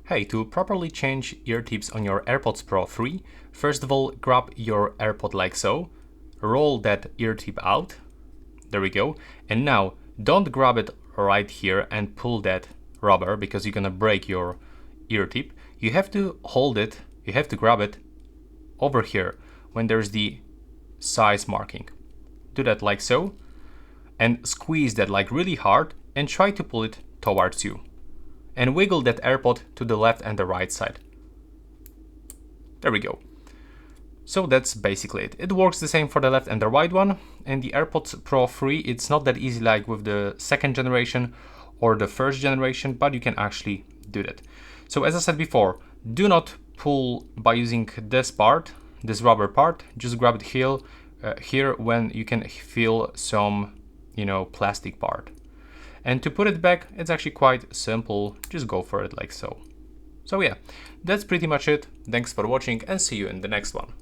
Hey, to properly change ear tips on your AirPods Pro 3, first of all, grab your AirPod like so, roll that ear tip out, there we go, and now don't grab it right here and pull that rubber because you're gonna break your ear tip. You have to hold it, you have to grab it over here when there's the size marking. Do that like so, and squeeze that like really hard and try to pull it towards you. And wiggle that AirPod to the left and the right side. There we go. So that's basically it. It works the same for the left and the right one. And the AirPods Pro 3, it's not that easy like with the second generation or the first generation, but you can actually do that. So as I said before, do not pull by using this part, this rubber part. Just grab it here when you can feel some, plastic part. And to put it back, it's actually quite simple. Just go for it like so. So yeah, that's pretty much it. Thanks for watching and see you in the next one.